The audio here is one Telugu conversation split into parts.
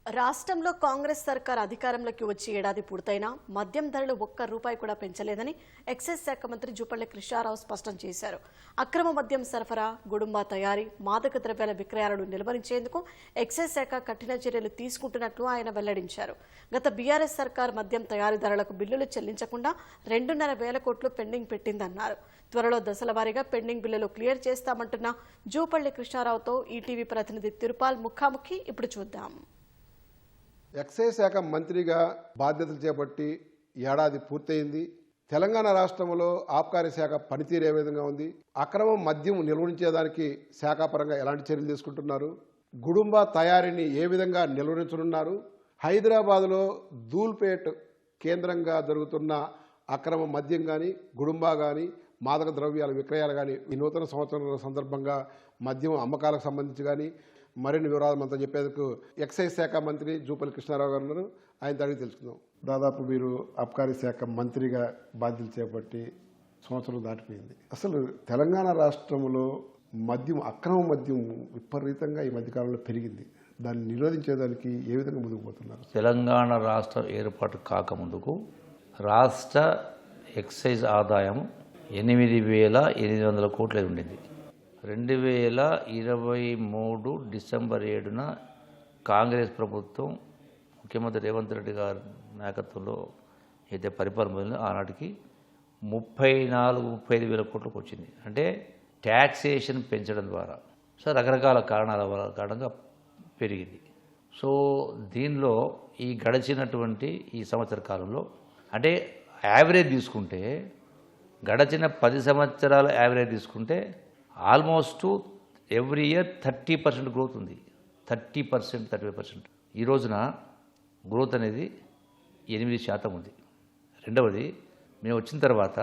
రాష్ట్రంలో కాంగ్రెస్ సర్కార్ అధికారంలోకి వచ్చి ఏడాది పూర్తయినా మద్యం ధరలు ఒక్క రూపాయి కూడా పెంచలేదని ఎక్సైజ్ శాఖ మంత్రి జూపల్లి కృష్ణారావు స్పష్టం చేశారు. అక్రమ మద్యం సరఫరా, గుడుంబా తయారీ, మాదక ద్రవ్యాల విక్రయాలను నిలువరించేందుకు ఎక్సైజ్ శాఖ కఠిన చర్యలు తీసుకుంటున్నట్లు ఆయన వెల్లడించారు. గత బీఆర్ఎస్ సర్కార్ మద్యం తయారీదారులకు బిల్లులు చెల్లించకుండా 2,500 కోట్లు పెండింగ్ పెట్టిందన్నారు. త్వరలో దశల వారీగా పెండింగ్ బిల్లులు క్లియర్ చేస్తామంటున్న జూపల్లి కృష్ణారావుతో ఈటీవీ ప్రతినిధి తిరుపాల్ ముఖాముఖి ఇప్పుడు చూద్దాం. ఎక్సైజ్ శాఖ మంత్రిగా బాధ్యతలు చేపట్టి ఏడాది పూర్తయింది. తెలంగాణ రాష్ట్రంలో ఆబ్కారీ శాఖ పనితీరు ఏ విధంగా ఉంది, అక్రమ మద్యం నిలువరించేదానికి శాఖాపరంగా ఎలాంటి చర్యలు తీసుకుంటున్నారు, గుడుంబా తయారీని ఏ విధంగా నిలువరించనున్నారు, హైదరాబాద్లో ధూల్పేట్ కేంద్రంగా జరుగుతున్న అక్రమ మద్యం కానీ, గుడుంబా కానీ, మాదక ద్రవ్యాల విక్రయాలు కానీ, ఈ నూతన సంవత్సరం సందర్భంగా మద్యం అమ్మకాలకు సంబంధించి కానీ మరిన్ని వివరాలు చెప్పేందుకు ఎక్సైజ్ శాఖ మంత్రి జూపల్లి కృష్ణారావు గారు ఉన్నారు. ఆయన అడిగి తెలుసుకుందాం. దాదాపు మీరు అబ్కారీ శాఖ మంత్రిగా బాధ్యతలు చేపట్టి సంవత్సరం దాటిపోయింది. అసలు తెలంగాణ రాష్ట్రంలో మద్యం, అక్రమ మద్యం విపరీతంగా ఈ మధ్యకాలంలో పెరిగింది. దాన్ని నిరోధించేదానికి ఏ విధంగా ముందుకు పోతున్నారు? తెలంగాణ రాష్ట్రం ఏర్పాటు కాకముందుకు రాష్ట్ర ఎక్సైజ్ ఆదాయం 8,800 కోట్ల ఉండింది. 2023 డిసెంబర్ 7న కాంగ్రెస్ ప్రభుత్వం ముఖ్యమంత్రి రేవంత్ రెడ్డి గారి నాయకత్వంలో అయితే పరిపాలన ఆనాటికి 34-35 వేల కోట్లకు వచ్చింది. అంటే ట్యాక్సేషన్ పెంచడం ద్వారా రకరకాల కారణాల కారణంగా పెరిగింది. సో దీనిలో ఈ గడిచినటువంటి ఈ సంవత్సర కాలంలో అంటే యావరేజ్ తీసుకుంటే గడిచిన 10 సంవత్సరాల యావరేజ్ తీసుకుంటే ఆల్మోస్ట్ ఎవ్రీ ఇయర్ 30% గ్రోత్ ఉంది. 30%, 35%. ఈ రోజున గ్రోత్ అనేది 8% ఉంది. రెండవది, మేము వచ్చిన తర్వాత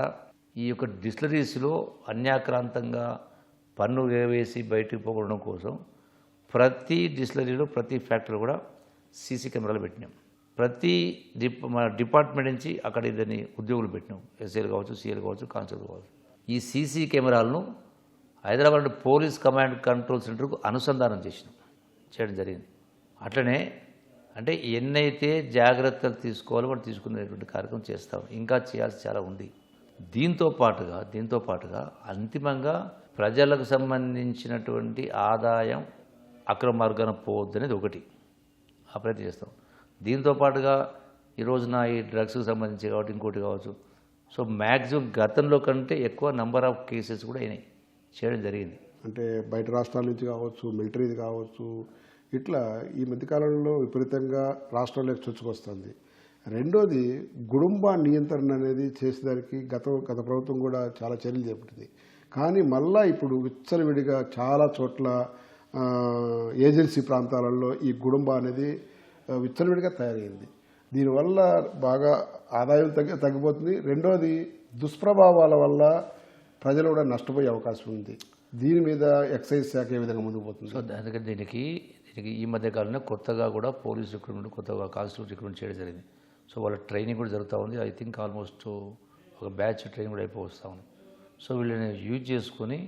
ఈ యొక్క డిస్టిలరీస్లో అన్యాక్రాంతంగా పన్ను వేసి బయటకు పోగొట్టడం కోసం ప్రతి డిస్టిలరీలో, ప్రతి ఫ్యాక్టరీ కూడా సీసీ కెమెరాలు పెట్టినాం. ప్రతి మన డిపార్ట్మెంట్ నుంచి అక్కడ ఇద్దరిని ఉద్యోగులు పెట్టినాం. ఎస్ఐలు కావచ్చు, సీఎలు కావచ్చు, కానిస్టేబుల్ కావచ్చు. ఈ సీసీ కెమెరాలను హైదరాబాద్ పోలీస్ కమాండ్ కంట్రోల్ సెంటర్కు అనుసంధానం చేయడం జరిగింది. అట్లనే అంటే ఎన్నైతే జాగ్రత్తలు తీసుకోవాలో మనం తీసుకునేటువంటి కార్యక్రమం చేస్తాం. ఇంకా చేయాల్సి చాలా ఉంది. దీంతో పాటుగా అంతిమంగా ప్రజలకు సంబంధించినటువంటి ఆదాయం అక్రమ మార్గాన పోవద్దనేది ఒకటి, ఆ ప్రయత్నం చేస్తాం. దీంతో పాటుగా ఈ రోజున ఈ డ్రగ్స్కి సంబంధించి కాబట్టి ఇంకోటి కావచ్చు. సో మ్యాక్సిమం గతంలో కంటే ఎక్కువ నెంబర్ ఆఫ్ కేసెస్ కూడా అయినాయి, చేయడం జరిగింది. అంటే బయట రాష్ట్రాల నుంచి కావచ్చు, మిలిటరీది కావచ్చు, ఇట్లా ఈ మధ్యకాలంలో విపరీతంగా రాష్ట్రంలోకి చొచ్చుకొస్తుంది. రెండోది, గుడుంబా నియంత్రణ అనేది చేసేదానికి గత ప్రభుత్వం కూడా చాలా చర్యలు చేపట్టింది. కానీ మళ్ళా ఇప్పుడు విచ్చలవిడిగా చాలా చోట్ల ఏజెన్సీ ప్రాంతాలలో ఈ గుడుంబా అనేది విచ్చలవిడిగా తయారైంది. దీనివల్ల బాగా ఆదాయం తగ్గిపోతుంది. రెండోది, దుష్ప్రభావాల వల్ల ప్రజలు కూడా నష్టపోయే అవకాశం ఉంది. దీని మీద ఎక్సైజ్ శాఖ ఏ విధంగా ముందుకు పోతుంది? సో అందుకని దీనికి ఈ మధ్యకాలంలో కొత్తగా కూడా పోలీస్ రిక్రూట్మెంట్, కొత్తగా కానిస్టేబుల్ రిక్రూట్మెంట్ చేయడం జరిగింది. సో వాళ్ళ ట్రైనింగ్ కూడా జరుగుతూ ఉంది. ఐ థింక్ ఆల్మోస్ట్ ఒక బ్యాచ్ ట్రైనింగ్ కూడా అయిపోవస్తూ ఉంది. సో వీళ్ళని యూజ్ చేసుకొని,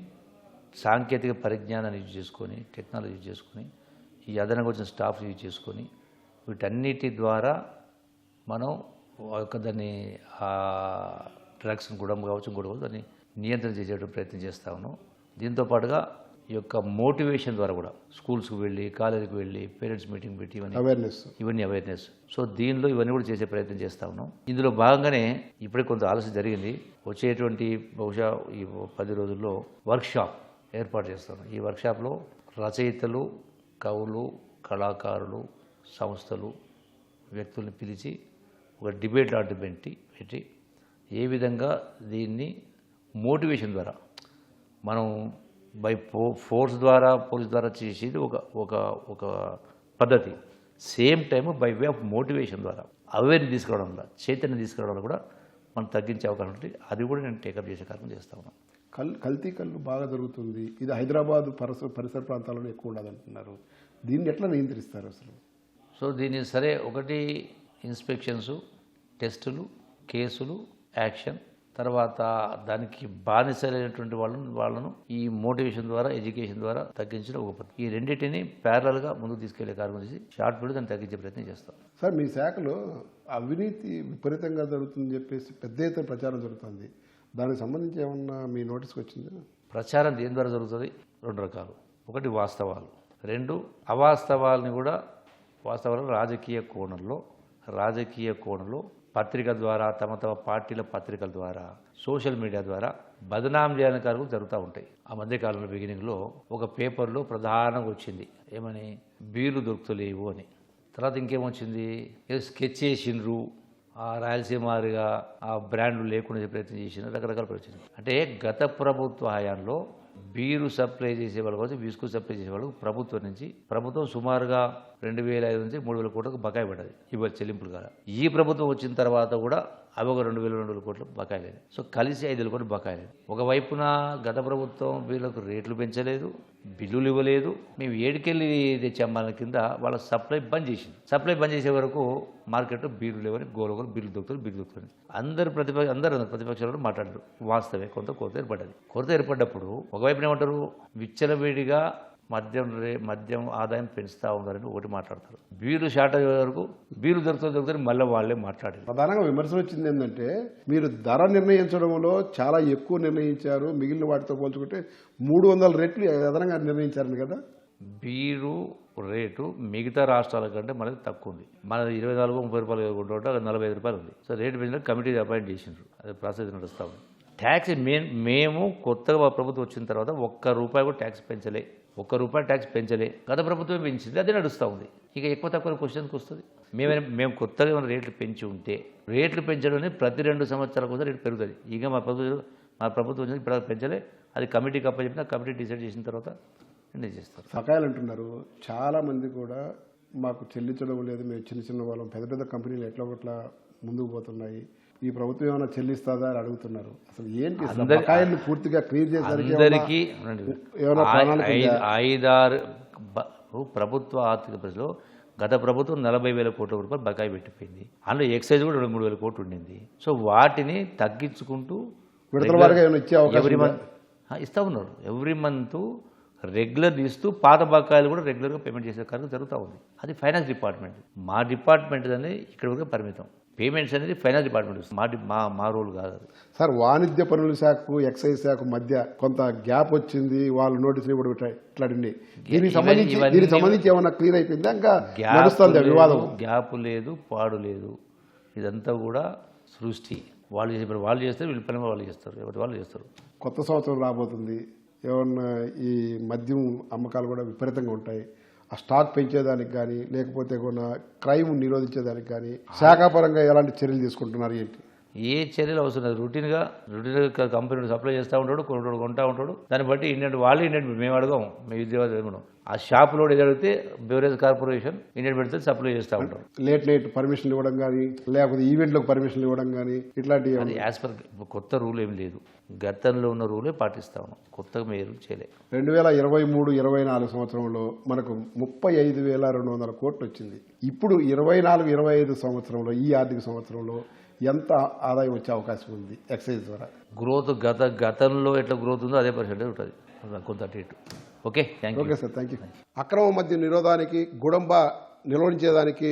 సాంకేతిక పరిజ్ఞానాన్ని యూజ్ చేసుకొని, టెక్నాలజీ యూజ్ చేసుకొని, ఈ అదనంగా వచ్చిన స్టాఫ్ యూజ్ చేసుకొని, వీటన్నిటి ద్వారా మనం దాన్ని డ్రగ్స్ గుడం కావచ్చు, ఇంకోటి కావచ్చు, దాన్ని నియంత్రణ చేసేటువంటి ప్రయత్నం చేస్తా ఉన్నాం. దీంతో పాటుగా ఈ యొక్క మోటివేషన్ ద్వారా కూడా స్కూల్స్కి వెళ్ళి, కాలేజీకి వెళ్ళి, పేరెంట్స్ మీటింగ్ పెట్టి ఇవన్నీ అవేర్నెస్. సో దీనిలో ఇవన్నీ కూడా చేసే ప్రయత్నం చేస్తా ఉన్నాం. ఇందులో భాగంగానే ఇప్పుడే కొంత ఆలస్యం జరిగింది. వచ్చేటువంటి బహుశా ఈ 10 రోజుల్లో వర్క్షాప్ ఏర్పాటు చేస్తాను. ఈ వర్క్షాప్లో రచయితలు, కవులు, కళాకారులు, సంస్థలు, వ్యక్తుల్ని పిలిచి ఒక డిబేట్ లాంటి పెట్టి ఏ విధంగా దీన్ని మోటివేషన్ ద్వారా, మనం బై ఫోర్స్ ద్వారా, పోలీస్ ద్వారా చేసేది ఒక పద్ధతి. Same time by way of motivation ద్వారా అవేర్నెస్ తీసుకురావడం వల్ల, చైతన్యం తీసుకురావడం వల్ల కూడా మనం తగ్గించే అవకాశం ఉంటుంది. అది కూడా నేను టేకప్ చేసే కార్యక్రమం చేస్తా ఉన్నాను. కల్తీ కళ్ళు బాగా జరుగుతుంది. ఇది హైదరాబాద్ పరిసర ప్రాంతాల్లో ఎక్కువ ఉండదంటున్నారు. దీన్ని ఎట్లా నియంత్రిస్తారు అసలు? సో దీన్ని సరే, ఒకటి ఇన్స్పెక్షన్స్, టెస్టులు, కేసులు, యాక్షన్, తర్వాత దానికి బానిసలైనటువంటి వాళ్ళను ఈ మోటివేషన్ ద్వారా ఎడ్యుకేషన్ ద్వారా తగ్గించిన ఒక పద్ధతి. ఈ రెండింటిని ప్యారలల్గా ముందుకు తీసుకెళ్లే కార్యక్రమం చేసి షార్ట్ పీరియడ్ దాన్ని తగ్గించే ప్రయత్నం చేస్తాం. సార్, మీ శాఖలో అవినీతి విపరీతంగా జరుగుతుందని చెప్పేసి పెద్ద ఎత్తున ప్రచారం జరుగుతుంది. దానికి సంబంధించి ఏమన్నా మీ నోటీస్కి వచ్చిందా? ప్రచారం దేని ద్వారా జరుగుతుంది? రెండు రకాలు. ఒకటి వాస్తవాలు, రెండు అవాస్తవాలని కూడా వాస్తవాలు రాజకీయ కోణంలో పత్రిక ద్వారా తమ పార్టీల పత్రికల ద్వారా సోషల్ మీడియా ద్వారా బదనాం చేయని కార్యక్రమాలు జరుగుతూ ఉంటాయి. ఆ మధ్యకాలంలో బిగినింగ్లో ఒక పేపర్లో ప్రధానంగా వచ్చింది ఏమని, బీర్లు దొరుకుతలేవు అని. తర్వాత ఇంకేమొచ్చింది, ఏదో స్కెచ్ చేసిండ్రు, ఆ రాయలసీమారిగా ఆ బ్రాండ్లు లేకుండా ప్రయత్నం చేసిన రకరకాల ప్రయత్నం. అంటే గత ప్రభుత్వ హయాంలో బీరు సప్లై చేసేవాళ్ళు కావచ్చు, విస్కు సప్లై చేసేవాళ్ళు ప్రభుత్వం సుమారుగా 2,500 నుంచి 3,000 కోట్లకు బకాయి పడ్డది ఇవాళ చెల్లింపులు కాదు. ఈ ప్రభుత్వం వచ్చిన తర్వాత కూడా అవి ఒక 2,000 కోట్ల బకాయి లేదు. సో కలిసి 5,000 కోట్లు బకాయి లేదు. ఒకవైపున గత ప్రభుత్వం వీళ్ళకు రేట్లు పెంచలేదు, బిల్లులు ఇవ్వలేదు. మేము ఏడుకెళ్ళి తెచ్చామన్న కింద వాళ్ళ సప్లై బంద్ చేసింది. సప్లై బంద్ చేసే వరకు మార్కెట్లో బీర్లు లేవని గోలగోలు బిల్లు దొరుకుతుంది. అందరు ప్రతిపక్షాలు మాట్లాడారు. వాస్తవే కొంత కొరత ఏర్పడ్డది. కొరత ఏర్పడ్డప్పుడు ఒకవైపున ఏమంటారు, విచ్చలవిడిగా మద్యం ఆదాయం పెంచుతూ ఉన్నారని ఒకటి మాట్లాడతారు. బీరు షార్ట్ అయ్యే వరకు బీరు దొరుకుతుంది మళ్ళీ వాళ్ళే మాట్లాడారు. ప్రధానంగా విమర్శలు వచ్చింది ఏంటంటే, మీరు ధర నిర్ణయించడంలో చాలా ఎక్కువ నిర్ణయించారు, మిగిలిన వాటితో పోల్చుకుంటే 300 రెట్లు అదనంగా నిర్ణయించారని కదా. బీరు రేటు మిగతా రాష్ట్రాల కంటే మనది తక్కువ ఉంది. మనది 24-30 రూపాయలు కొంటుంటే అది 45 రూపాయలు ఉంది. సో రేటు పెంచిన కమిటీ అపాయింట్ చేసిండ్రు, అది ప్రాసెస్ నడుస్తూ ఉంది. ట్యాక్స్ మేము కొత్తగా ప్రభుత్వం వచ్చిన తర్వాత ₹1 కూడా ట్యాక్స్ పెంచలే. ₹1 ట్యాక్స్ పెంచలే. గత ప్రభుత్వం పెంచింది, అదే నడుస్తూ ఉంది. ఇక ఎక్కువ తక్కువ క్వశ్చన్కి వస్తుంది. మేము కొత్తగా ఏమైనా రేట్లు పెంచి ఉంటే, రేట్లు పెంచడం ప్రతి 2 సంవత్సరాల కోసం రేటు పెరుగుతుంది. ఇక మా ప్రభుత్వం వచ్చింది ఇప్పుడు పెంచలే, అది కమిటీకి అప్పచెప్పిన కమిటీ డిసైడ్ చేసిన తర్వాత నిర్ణయం చేస్తారు. బకాయిలు అంటున్నారు. చాలా మంది కూడా మాకు చెల్లించడం లేదు, మేము చిన్న వాళ్ళం, పెద్ద కంపెనీలు ఎట్లా ఒకట్లా ముందుకు పోతున్నాయి, ఈ ప్రభుత్వం ఏమైనా చెల్లిస్తుందా అని అడుగుతున్నారు. అసలు ఏంటి బకాయిల్ని పూర్తిగా క్లియర్ చేసరికి అందరికీ 5-6 ప్రభుత్వ ఆర్థిక పరిస్థితిలో గత ప్రభుత్వం 40,000 కోట్ల రూపాయలు బకాయి పెట్టిపోయింది. అందులో ఎక్సైజ్ కూడా 2-3 వేల కోట్లు ఉండింది. సో వాటిని తగ్గించుకుంటూ ఎవ్రీ మంత్ ఇస్తూ ఉన్నారు. ఎవ్రీ మంత్ రెగ్యులర్ ఇస్తూ పాత బకాయిలు కూడా రెగ్యులర్గా పేమెంట్ చేసే కార్యక్రమం జరుగుతూ ఉంది. అది ఫైనాన్స్ డిపార్ట్మెంట్. మా డిపార్ట్మెంట్ అనేది ఇక్కడ వరకు పరిమితం. పేమెంట్స్ అనేది ఫైనాన్స్ డిపార్ట్మెంట్, మా రోల్ కాదు. సార్, వాణిజ్య పన్నుల శాఖకు ఎక్సైజ్ శాఖ మధ్య కొంత గ్యాప్ వచ్చింది, వాళ్ళు నోటీసులు కూడా ఇట్లాండి. దీనికి సంబంధించి ఏమన్నా క్లియర్ అయిపోయిందా? ఇంకా నడుస్తుంది వివాదం? గ్యాప్ లేదు, పాడు లేదు. ఇదంతా కూడా సృష్టి. వాళ్ళు చేస్తారు, వీళ్ళ పని వాళ్ళు చేస్తారు, ఎవరి వాళ్ళు చేస్తారు. కొత్త సంవత్సరం రాబోతుంది. ఏమన్నా ఈ మద్యం అమ్మకాలు కూడా విపరీతంగా ఉంటాయి. ఆ స్టాక్ పెంచేదానికి కానీ, లేకపోతే కొన్న క్రైమ్ నిరోధించేదానికి కానీ శాఖాపరంగా ఎలాంటి చర్యలు తీసుకుంటున్నారు ఏంటి? ఏ చర్యలు అవసరం లేదు. రొటీన్గా కంపెనీ సప్లై చేస్తూ ఉంటాడు, కొంటూ ఉంటాడు. దాన్ని బట్టి ఇండియన్ మేము అడగాం, మేము విద్యార్థి ఆ షాపులో జరిగితే బెవరేజ్ కార్పొరేషన్ ఇండియన్ పెడితే సప్లై చేస్తూ ఉంటాం. లేట్ నైట్ పర్మిషన్లు ఇవ్వడం కానీ, లేకపోతే ఈవెంట్లకు పర్మిషన్లు ఇవ్వడం కానీ, ఇట్లాంటివి. అది యాజ్ పర్ కొత్త రూల్ ఏం లేదు, గతంలో ఉన్న రూలే పాటిస్తా ఉన్నాం, కొత్తగా మీరు చేయలేదు. 2023-24 సంవత్సరంలో మనకు 35,200 కోట్లు వచ్చింది. ఇప్పుడు 24-25 సంవత్సరంలో, ఈ ఆర్థిక సంవత్సరంలో ఎంత ఆదాయం వచ్చే అవకాశం ఉంది ఎక్సైజ్ ద్వారా? గ్రోత్ గతంలో ఎట్లా గ్రోత్ ఉందో అదే పర్సెంటేజ్ ఉంటుంది, కొంత అటు ఇటు. Okay sir, thank you. అక్రమ మద్యం నిరోధానికి, గుడంబ నిరోధించేదానికి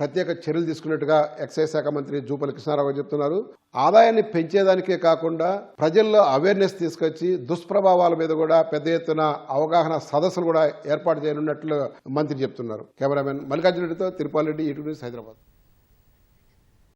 ప్రత్యేక చర్యలు తీసుకున్నట్టుగా ఎక్సైజ్ శాఖ మంత్రి జూపల్లి కృష్ణారావు చెప్తున్నారు. ఆదాయాన్ని పెంచేదానికే కాకుండా ప్రజల్లో అవేర్నెస్ తీసుకొచ్చి దుష్ప్రభావాల మీద కూడా పెద్ద ఎత్తున అవగాహన సదస్సులు కూడా ఏర్పాటు చేయనున్నట్లు మంత్రి చెప్తున్నారు. కెమెరామెన్ మల్లికార్జున రెడ్డితో తిరుపాల్ రెడ్డి, ఈటీవీ న్యూస్, హైదరాబాద్.